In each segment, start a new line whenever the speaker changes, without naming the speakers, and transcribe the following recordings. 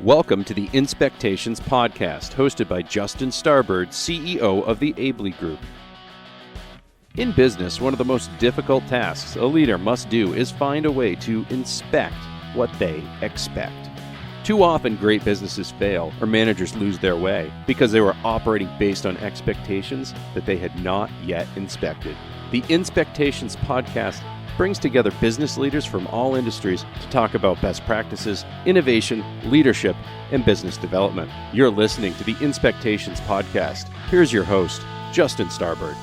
Welcome to the Inspectations Podcast, hosted by Justin Starbird, CEO of the Aebli Group. In business, one of the most difficult tasks a leader must do is find a way to inspect what they expect. Too often, great businesses fail or managers lose their way because they were operating based on expectations that they had not yet inspected. The Inspectations Podcast brings together business leaders from all industries to talk about best practices, innovation, leadership, and business development. You're listening to the Inspectations Podcast. Here's your host, Justin Starbird.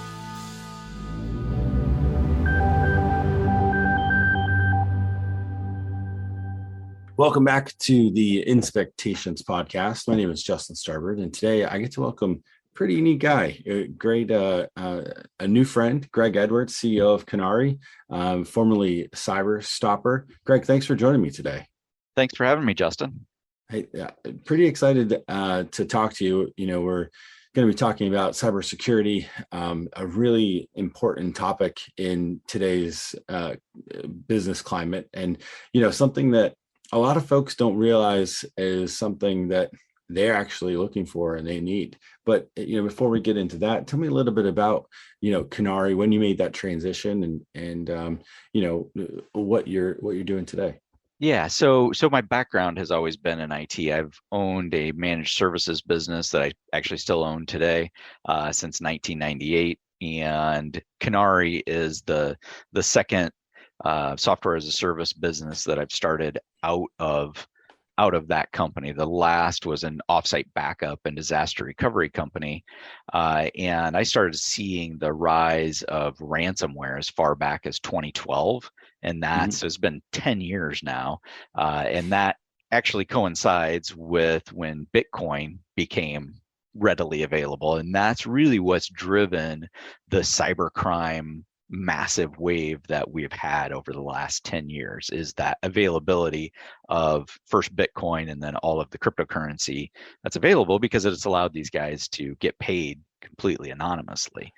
Welcome back to the Inspectations Podcast. My name is Justin Starbird, and today I get to welcome a pretty unique guy, a new friend, Greg Edwards, CEO of Canauri, formerly CyberStopper. Greg, thanks for joining me today.
Thanks for having me, Justin.
Hey, pretty excited to talk to you. You know, we're going to be talking about cybersecurity, a really important topic in today's business climate, and something that a lot of folks don't realize is something that they're actually looking for and they need. But before we get into that, tell me a little bit about Canauri, when you made that transition, and what you're doing today.
Yeah, so my background has always been in IT. I've owned a managed services business that I actually still own today since 1998, and Canauri is the second software as a service business that I've started out of that company. The last was an offsite backup and disaster recovery company, and I started seeing the rise of ransomware as far back as 2012, and that's has been 10 years now, and that actually coincides with when Bitcoin became readily available, and that's really what's driven the cybercrime massive wave that we've had over the last 10 years is that availability of first Bitcoin and then all of the cryptocurrency that's available, because it's allowed these guys to get paid completely anonymously.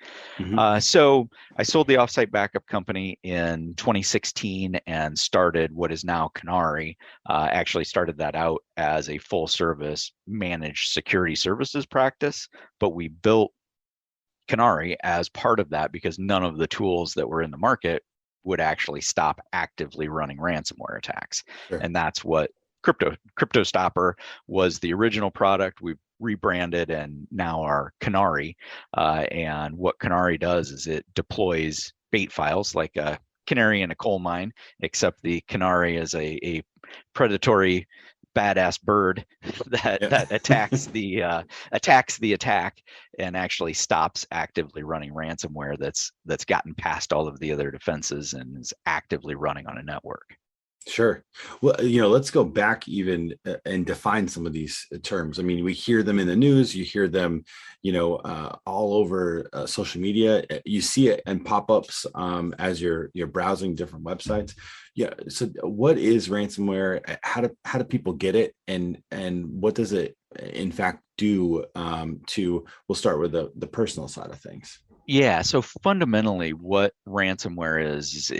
So I sold the offsite backup company in 2016 and started what is now Canauri. Actually started that out as a full service managed security services practice, but we built Canauri as part of that because none of the tools that were in the market would actually stop actively running ransomware attacks. Sure. And that's what CryptoStopper was, the original product. We've rebranded and now are Canauri. And what Canauri does is it deploys bait files like a canary in a coal mine, except the canary is a predatory badass bird that attacks the attack and actually stops actively running ransomware that's gotten past all of the other defenses and is actively running on a network.
Sure. Well, let's go back even and define some of these terms. I mean, we hear them in the news, you hear them, all over social media. You see it and pop-ups as you're browsing different websites. Yeah. So what is ransomware? How do people get it? And what does it in fact do we'll start with the personal side of things.
Yeah. So fundamentally what ransomware is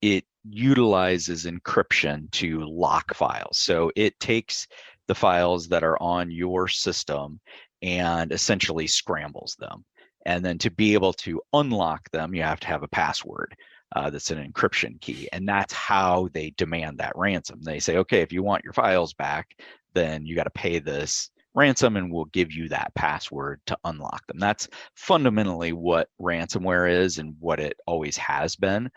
it utilizes encryption to lock files. So it takes the files that are on your system and essentially scrambles them. And then to be able to unlock them, you have to have a password that's an encryption key. And that's how they demand that ransom. They say, okay, if you want your files back, then you got to pay this ransom and we'll give you that password to unlock them. That's fundamentally what ransomware is and what it always has been.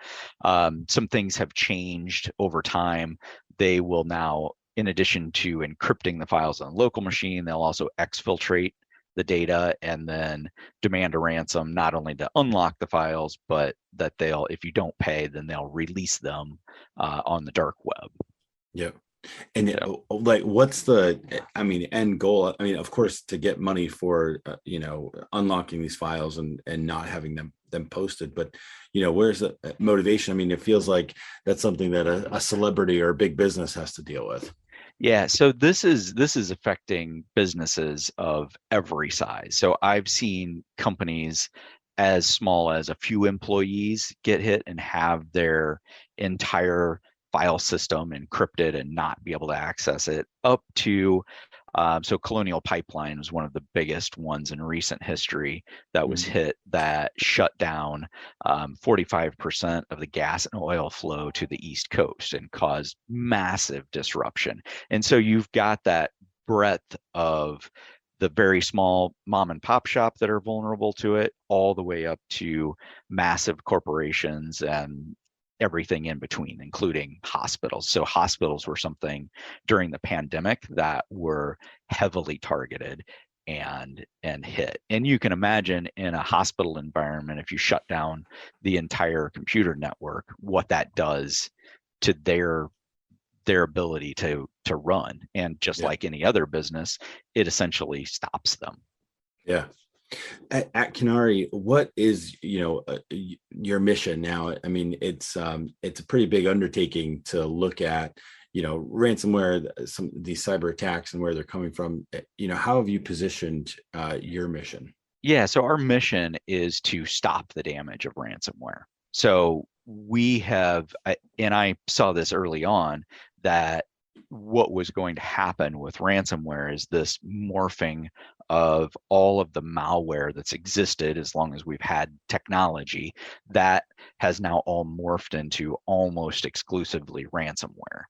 Some things have changed over time. They will now, in addition to encrypting the files on a local machine, they'll also exfiltrate the data and then demand a ransom, not only to unlock the files, but that if you don't pay, then they'll release them on the dark web.
Yeah. And what's the end goal? I mean, of course, to get money for unlocking these files and not having them posted, but where's the motivation? I mean, it feels like that's something that a celebrity or a big business has to deal with.
Yeah, so this is affecting businesses of every size. So I've seen companies as small as a few employees get hit and have their entire file system encrypted and not be able to access it, up to so Colonial Pipeline was one of the biggest ones in recent history that was hit, that shut down 45% of the gas and oil flow to the East Coast and caused massive disruption. And so you've got that breadth of the very small mom and pop shop that are vulnerable to it, all the way up to massive corporations and everything in between, including hospitals. So hospitals were something during the pandemic that were heavily targeted and hit. And you can imagine in a hospital environment, if you shut down the entire computer network, what that does to their ability to run. And just like any other business, it essentially stops them.
Yeah. At Canauri, what is your mission now? I mean, it's a pretty big undertaking to look at ransomware, some of these cyber attacks and where they're coming from. How have you positioned your mission?
Yeah, so our mission is to stop the damage of ransomware. So we have, and I saw this early on, that what was going to happen with ransomware is this morphing of all of the malware that's existed as long as we've had technology that has now all morphed into almost exclusively ransomware.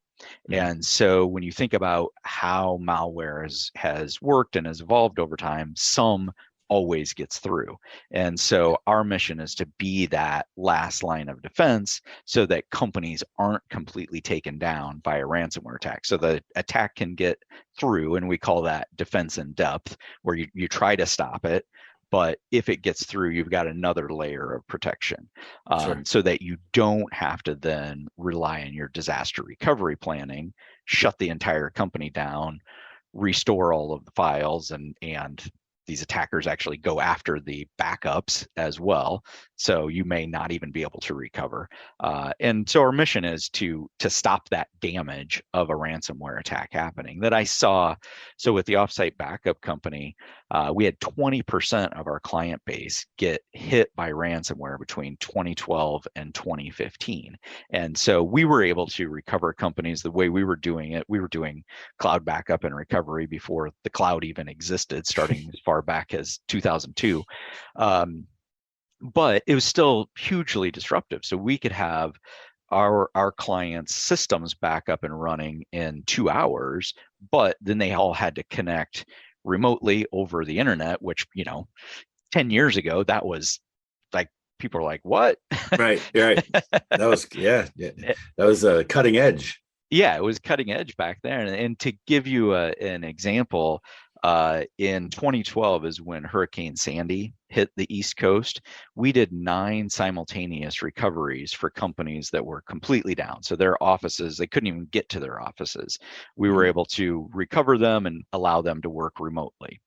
And so when you think about how malware has worked and has evolved over time, some always gets through. And so our mission is to be that last line of defense so that companies aren't completely taken down by a ransomware attack. So the attack can get through, and we call that defense in depth, where you try to stop it. But if it gets through, you've got another layer of protection, so that you don't have to then rely on your disaster recovery planning, shut the entire company down, restore all of the files, and these attackers actually go after the backups as well. So you may not even be able to recover. And so our mission is to stop that damage of a ransomware attack happening that I saw. So with the offsite backup company, we had 20% of our client base get hit by ransomware between 2012 and 2015. And so we were able to recover companies the way we were doing it. We were doing cloud backup and recovery before the cloud even existed, starting as far back as 2002. But it was still hugely disruptive. So we could have our clients' systems back up and running in 2 hours, but then they all had to connect remotely over the internet, which 10 years ago, that was like, people are like, what?
Right. That was that was a cutting edge.
Yeah, it was cutting edge back there. And to give you an example, in 2012 is when Hurricane Sandy hit the East Coast. We did 9 simultaneous recoveries for companies that were completely down. So their offices, they couldn't even get to their offices. We were able to recover them and allow them to work remotely.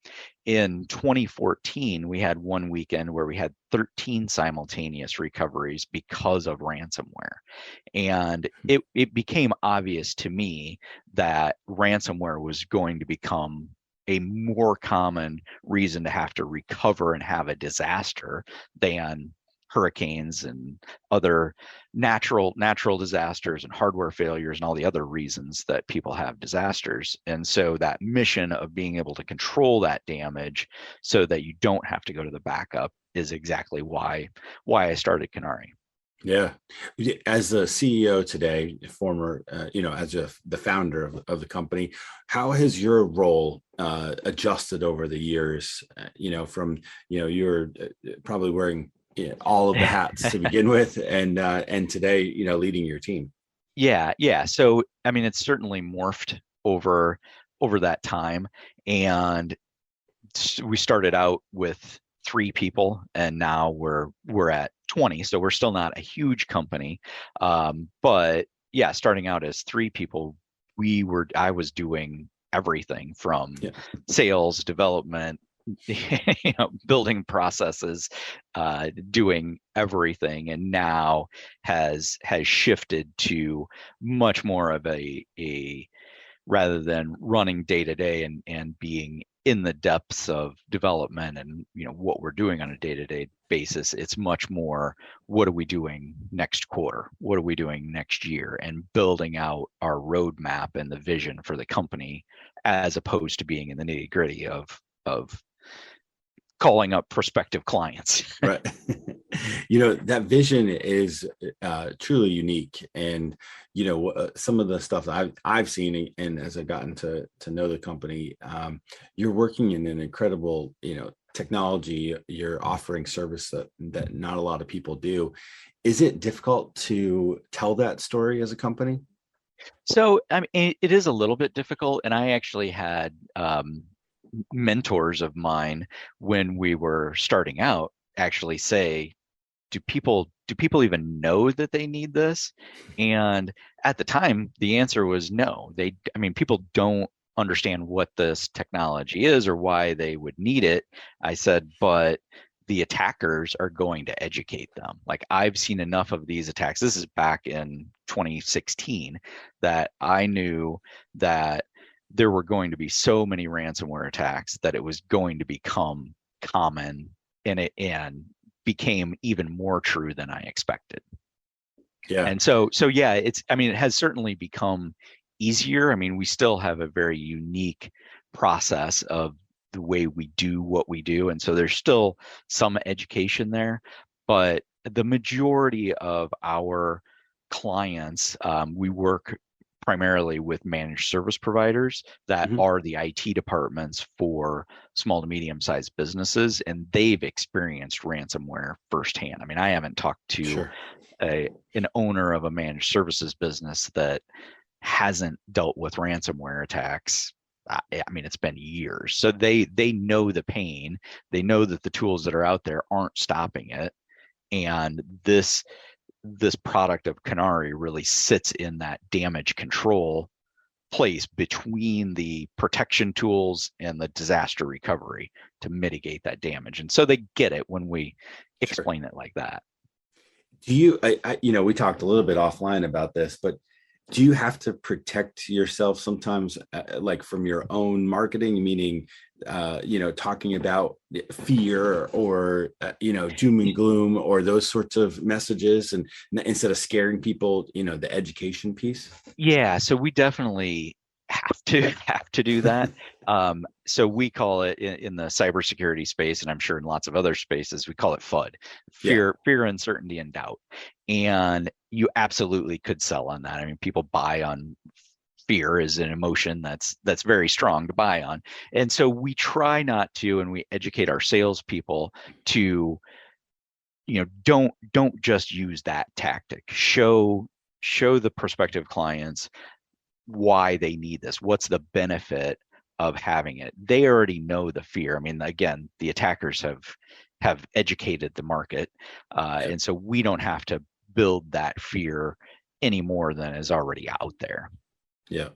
In 2014, we had one weekend where we had 13 simultaneous recoveries because of ransomware. And it became obvious to me that ransomware was going to become a more common reason to have to recover and have a disaster than hurricanes and other natural disasters and hardware failures and all the other reasons that people have disasters. And so that mission of being able to control that damage so that you don't have to go to the backup is exactly why I started Canauri.
Yeah. As a CEO today, former, as the founder of the company, how has your role adjusted over the years? From, you're probably wearing all of the hats to begin with, and today, leading your team.
Yeah. So, I mean, it's certainly morphed over that time. And we started out with 3 people, and now we're at 20. So we're still not a huge company. But yeah, starting out as 3 people, I was doing everything from sales, development, building processes, doing everything, and now has shifted to much more of a rather than running day to day and being in the depths of development and what we're doing on a day-to-day basis. It's much more, what are we doing next quarter? What are we doing next year? And building out our roadmap and the vision for the company, as opposed to being in the nitty-gritty of calling up prospective clients.
Right. That vision is truly unique. And, some of the stuff that I've seen, and as I've gotten to know the company, you're working in an incredible, technology. You're offering service that not a lot of people do. Is it difficult to tell that story as a company?
So, I mean, it is a little bit difficult. And I actually had mentors of mine when we were starting out actually say, do people even know that they need this? And at the time, the answer was no. People don't understand what this technology is or why they would need it. I said, but the attackers are going to educate them. Like, I've seen enough of these attacks. This is back in 2016 that I knew that there were going to be so many ransomware attacks that it was going to become common, and became even more true than I expected.
Yeah.
And so yeah, it has certainly become easier. We still have a very unique process of the way we do what we do. And so there's still some education there, but the majority of our clients, we work primarily with managed service providers that are the IT departments for small to medium-sized businesses, and they've experienced ransomware firsthand. I haven't talked to an owner of a managed services business that hasn't dealt with ransomware attacks. It's been years. So they know the pain. They know that the tools that are out there aren't stopping it. And this product of Canauri really sits in that damage control place between the protection tools and the disaster recovery to mitigate that damage. And so they get it when we explain it like that.
Do you, we talked a little bit offline about this, but do you have to protect yourself sometimes, like from your own marketing, meaning, talking about fear or, doom and gloom or those sorts of messages, and instead of scaring people, the education piece?
Yeah. So we definitely have to do that. So we call it in the cybersecurity space, and I'm sure in lots of other spaces, we call it FUD, fear, uncertainty, and doubt. And you absolutely could sell on that. People buy on fear is an emotion that's very strong to buy on. And so we try not to, and we educate our salespeople to, don't just use that tactic. Show the prospective clients why they need this. What's the benefit of having it? They already know the fear. Again, the attackers have educated the market, and so we don't have to build that fear any more than is already out there.
Yeah.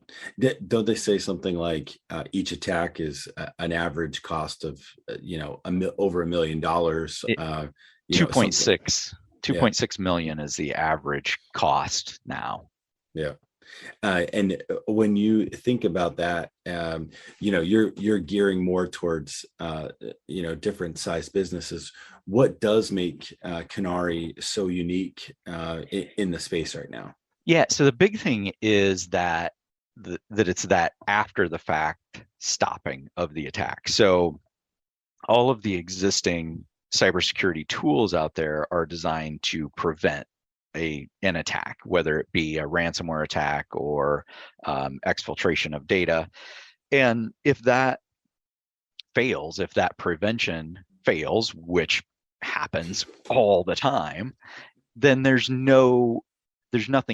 Don't they say something like each attack is an average cost of, over $1 million?
2.6 million is the average cost now.
Yeah. And when you think about that, you're gearing more towards, different size businesses. What does make Canauri so unique in the space right now?
Yeah. So the big thing is that it's that after the fact stopping of the attack. So all of the existing cybersecurity tools out there are designed to prevent an attack, whether it be a ransomware attack or exfiltration of data. And if that fails, if that prevention fails, which happens all the time, then there's nothing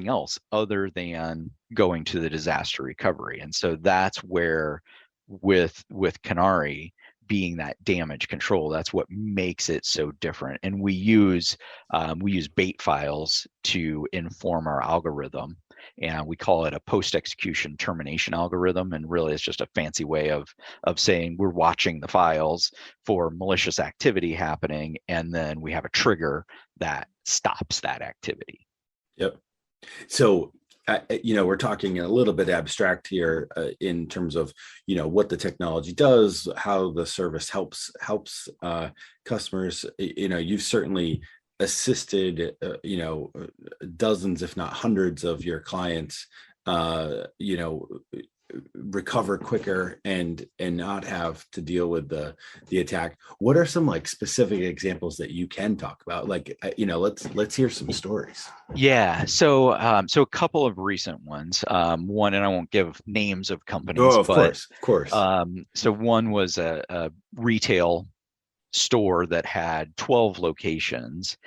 else other than going to the disaster recovery. And so that's where with Canauri being that damage control, that's what makes it so different. And we use bait files to inform our algorithm, and we call it a post-execution termination algorithm. And really, it's just a fancy way of saying we're watching the files for malicious activity happening, and then we have a trigger that stops that activity.
Yep. So we're talking a little bit abstract here in terms of, what the technology does, how the service helps customers. You've certainly assisted, dozens, if not hundreds of your clients, recover quicker and not have to deal with the attack. What are some like specific examples that you can talk about? Like, let's hear some stories.
Yeah. So a couple of recent ones. One, and I won't give names of companies.
Oh, of
but,
course.
So one was a retail store that had 12 locations,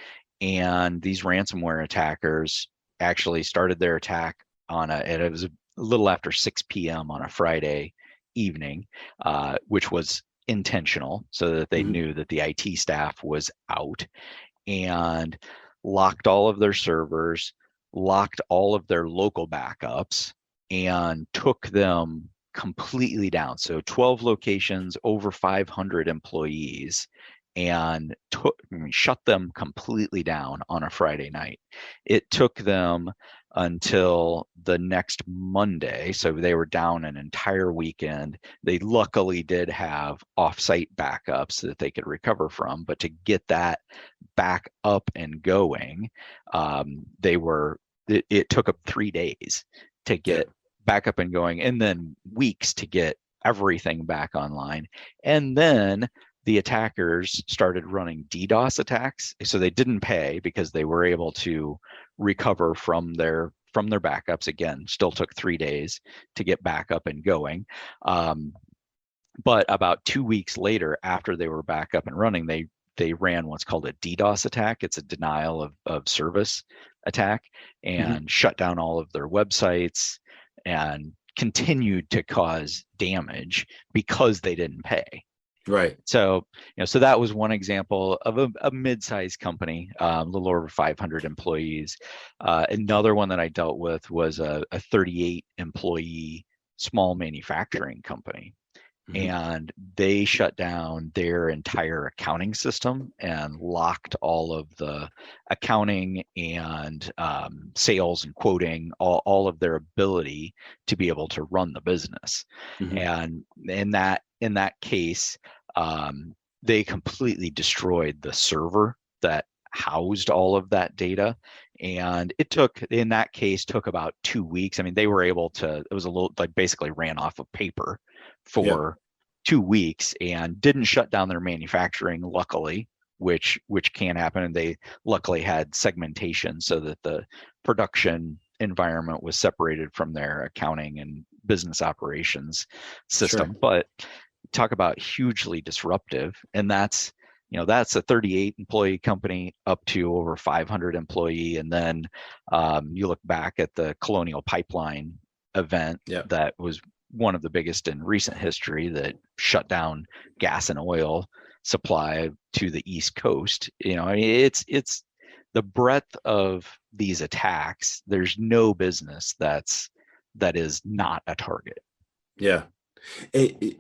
and these ransomware attackers actually started their attack and it was a little after 6 p.m. on a Friday evening, which was intentional, so that they knew that the IT staff was out, and locked all of their servers, locked all of their local backups, and took them completely down. So 12 locations, over 500 employees, and shut them completely down on a Friday night. It took them until the next Monday. So they were down an entire weekend. They luckily did have offsite backups that they could recover from, but to get that back up and going, it took up 3 days to get back up and going, and then weeks to get everything back online. And then the attackers started running DDoS attacks. So they didn't pay because they were able to recover from their backups. Again, still took 3 days to get back up and going. But about 2 weeks later, after they were back up and running, they ran what's called a DDoS attack. It's a denial of service attack, and shut down all of their websites and continued to cause damage because they didn't pay.
Right.
So, so that was one example of a mid-sized company, a little over 500 employees. Another one that I dealt with was a 38-employee small manufacturing company. And they shut down their entire accounting system and locked all of the accounting and sales and quoting, all of their ability to be able to run the business. And in that case, they completely destroyed the server that housed all of that data. And it took about 2 weeks. I mean, they were able to, it was a little like basically ran off of paper for 2 weeks, and didn't shut down their manufacturing, luckily, which can happen. And they luckily had segmentation so that the production environment was separated from their accounting and business operations system. Sure. But talk about hugely disruptive. And that's a 38 employee company up to over 500 employee. And then you look back at the Colonial Pipeline event that was one of the biggest in recent history, that shut down gas and oil supply to the East Coast. It's the breadth of these attacks. There's no business that is not a target.
Yeah.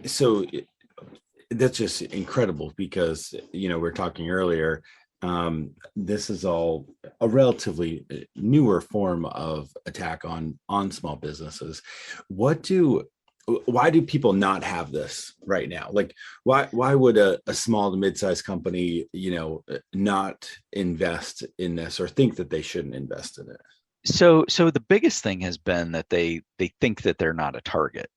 So that's just incredible, because, we're talking earlier, this is all a relatively newer form of attack on small businesses. Why do people not have this right now? Like, why would a small to mid-sized company, not invest in this, or think that they shouldn't invest in it?
So the biggest thing has been that they think that they're not a target.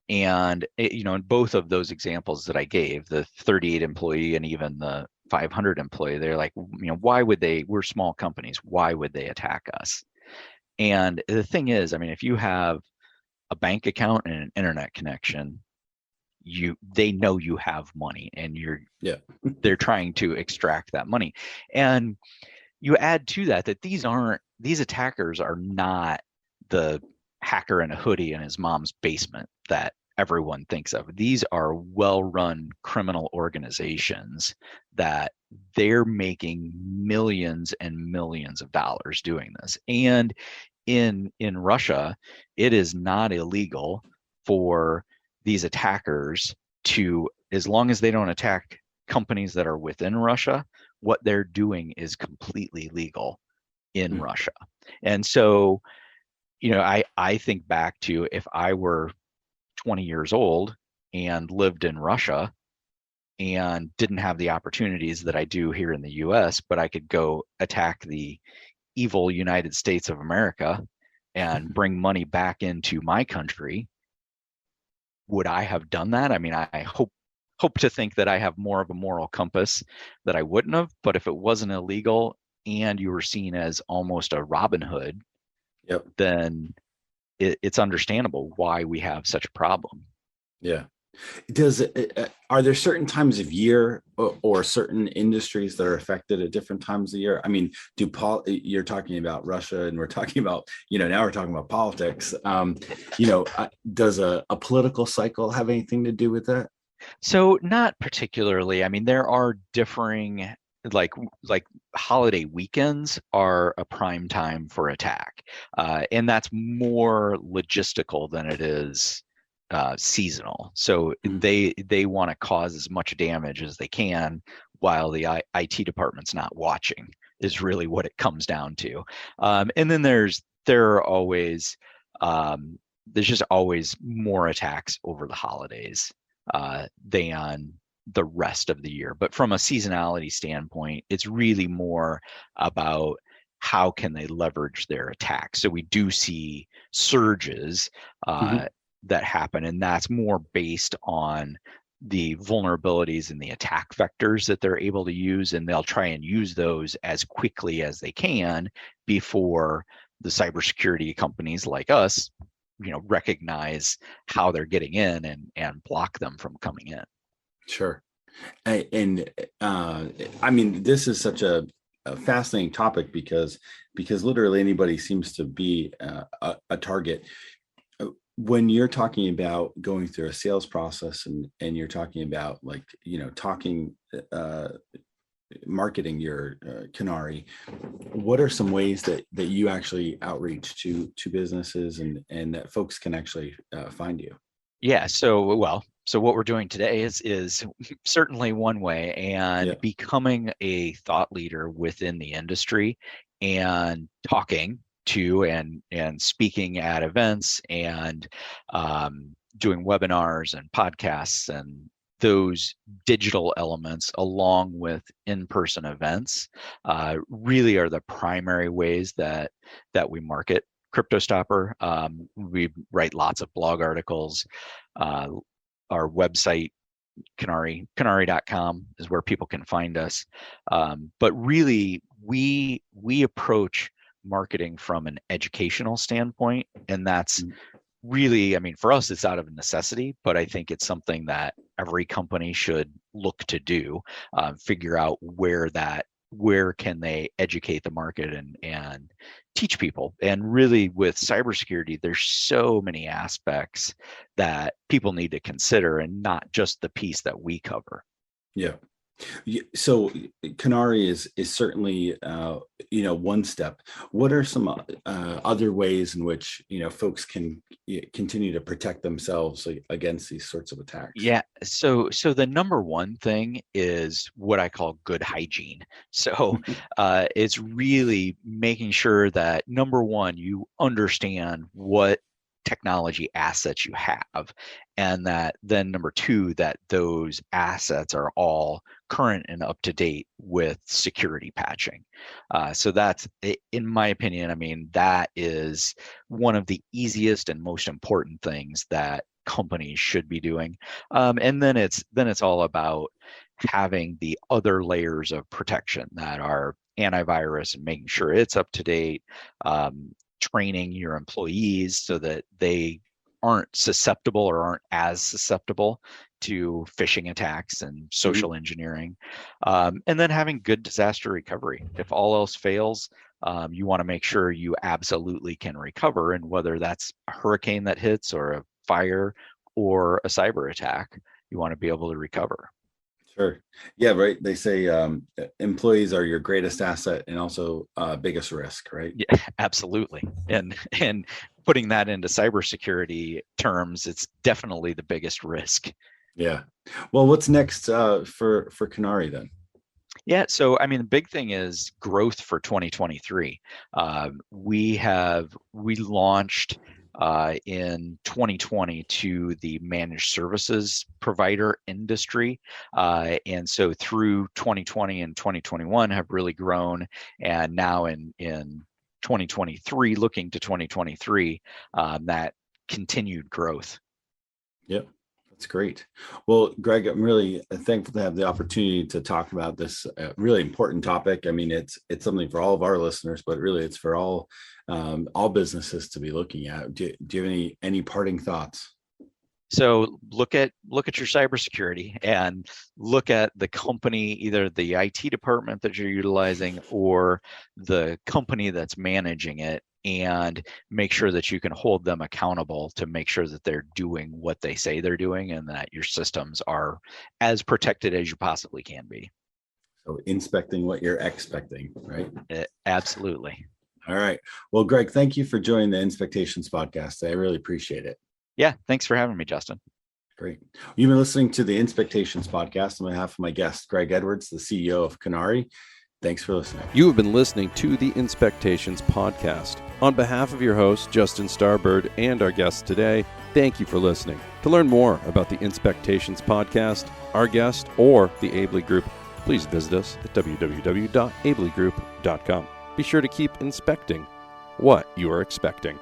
And in both of those examples that I gave, the 38 employee and even the 500 employee, they're like, why would they? We're small companies. Why would they attack us? And the thing is, I mean, if you have a bank account and an internet connection, they know you have money, and they're trying to extract that money. And you add to that these attackers are not the hacker in a hoodie in his mom's basement that everyone thinks of. These are well-run criminal organizations that they're making millions and millions of dollars doing this. And in Russia, it is not illegal for these attackers to, as long as they don't attack companies that are within Russia, what they're doing is completely legal in Russia. And so I think back to if I were 20 years old and lived in Russia and didn't have the opportunities that I do here in the US, but I could go attack the evil United States of America and bring money back into my country. Would I have done that? I mean, I hope to think that I have more of a moral compass that I wouldn't have, but if it wasn't illegal and you were seen as almost a Robin Hood,
Yep.
then it's understandable why we have such a problem.
Yeah. Are there certain times of year or certain industries that are affected at different times of year? I mean, you're talking about Russia and we're talking about, now we're talking about politics. Does a political cycle have anything to do with that?
So not particularly. I mean, there are differing, like holiday weekends are a prime time for attack. And that's more logistical than it is seasonal. So they want to cause as much damage as they can while the IT department's not watching is really what it comes down to. And then there's just always more attacks over the holidays than the rest of the year. But from a seasonality standpoint, it's really more about how can they leverage their attacks. So we do see surges that happen, and that's more based on the vulnerabilities and the attack vectors that they're able to use, and they'll try and use those as quickly as they can before the cybersecurity companies like us recognize how they're getting in and block them from coming in.
Sure. And I mean, this is such a fascinating topic because literally anybody seems to be a target. When you're talking about going through a sales process and you're talking about marketing your Canauri, what are some ways that you actually outreach to businesses and that folks can actually find you?
Yeah. So what we're doing today is certainly one way, and becoming a thought leader within the industry and talking to and speaking at events and doing webinars and podcasts and those digital elements along with in-person events really are the primary ways that we market CryptoStopper. We write lots of blog articles. Our website, Canauri.com, is where people can find us. But really, we approach marketing from an educational standpoint, and that's really, I mean, for us, it's out of necessity, but I think it's something that every company should look to do, figure out where can they educate the market and teach people. And really with cybersecurity, there's so many aspects that people need to consider and not just the piece that we cover.
Yeah. So Canauri is certainly one step. What are some other ways in which folks can continue to protect themselves against these sorts of attacks?
Yeah. So the number one thing is what I call good hygiene. So it's really making sure that number one, you understand what technology assets you have, and that then number two, that those assets are all current and up to date with security patching. So that's, in my opinion, I mean, that is one of the easiest and most important things that companies should be doing. And then it's all about having the other layers of protection that are antivirus and making sure it's up to date, training your employees so that they aren't susceptible or aren't as susceptible to phishing attacks and social engineering. And then having good disaster recovery. If all else fails, you want to make sure you absolutely can recover, and whether that's a hurricane that hits or a fire or a cyber attack, you want to be able to recover.
Sure. Yeah, right. They say employees are your greatest asset and also biggest risk, right?
Yeah, absolutely. And putting that into cybersecurity terms, it's definitely the biggest risk.
Yeah. Well, what's next for Canauri then?
Yeah, so I mean, the big thing is growth for 2023. We launched in 2020 to the managed services provider industry, and so through 2020 and 2021 have really grown, and now in 2023, looking to 2023, that continued growth.
Yep. That's great. Well, Greg, I'm really thankful to have the opportunity to talk about this really important topic. I mean, it's something for all of our listeners, but really it's for all businesses to be looking at. Do you have any parting thoughts?
So look at your cybersecurity and look at the company, either the IT department that you're utilizing or the company that's managing it, and make sure that you can hold them accountable to make sure that they're doing what they say they're doing and that your systems are as protected as you possibly can be.
So inspecting what you're expecting, right?
Absolutely.
All right. Well, Greg, thank you for joining the Inspectations Podcast. I really appreciate it.
Yeah, thanks for having me, Justin.
Great. You've been listening to the Inspectations Podcast on behalf of my guest, Greg Edwards, the CEO of Canauri. Thanks for listening.
You have been listening to the Inspectations Podcast. On behalf of your host, Justin Starbird, and our guest today, thank you for listening. To learn more about the Inspectations Podcast, our guest, or the Aebli Group, please visit us at www.aebligroup.com. Be sure to keep inspecting what you are expecting.